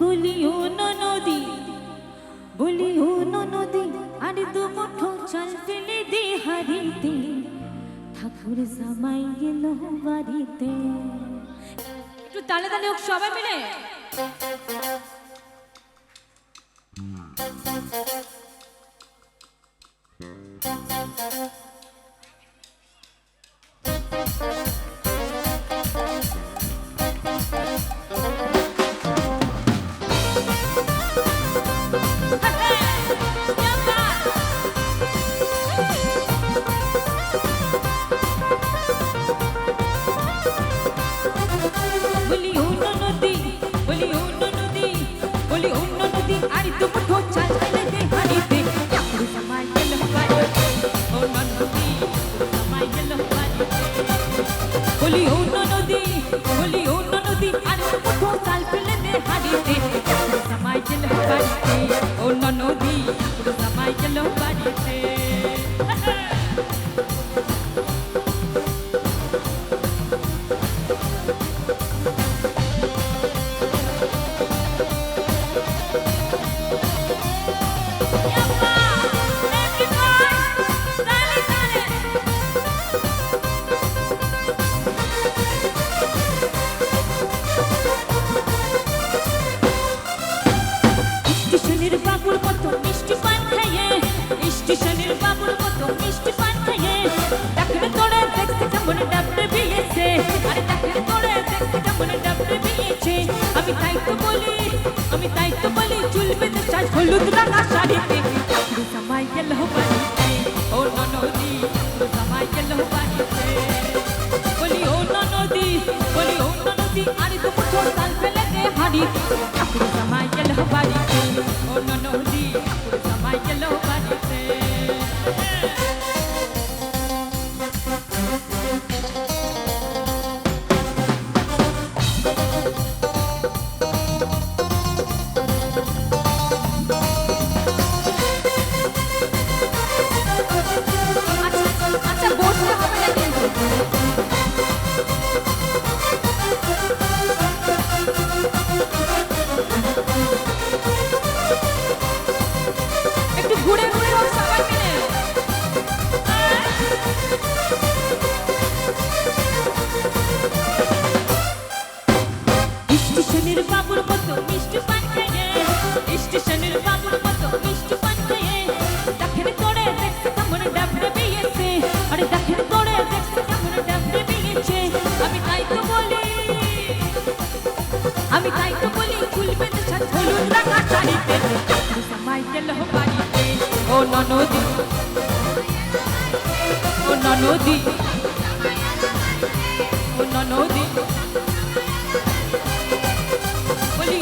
বলিও ননদী বলিও ননদী আর দু মুঠো চাল ফেলে দে হারিতে ঠাকুর জামাই গেল বাড়িতে। একটু তালে তালে হোক সবাই মিলে। আমি তাই তো বলি চুল বেঁধে চাষ হলুদ রাঙা শাড়িতে ঠাকুর জামাই গেল বাড়িতে। ও ননদী ঠাকুর জামাই গেল বাড়িতে। বলি ও ননদী আর দু মুঠো চাল ফেলে দে হাড়িতে ঠাকুর জামাই গেল বাড়িতে। ও ননদী ঠাকুর জামাই গেল বাড়িতে। আমি তাই তো বলি চুল বেঁধে চাষ হলুদ রাঙা শাড়িতে ঠাকুর জামাই গেল বাড়িতে। ও ননদী ও ননদী ও ননদী বলি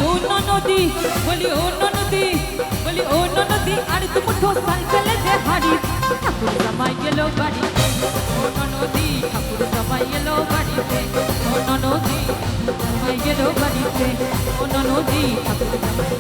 ও ননদী আর দু মুঠো চাল ফেলে দে হাড়িতে ঠাকুর জামাই গেল বাড়িতে। ও ননদী ঠাকুর জামাই গেল বাড়িতে। ও ননদী জামাই গেল বাড়িতে। ও ননদী ঠাকুর জামাই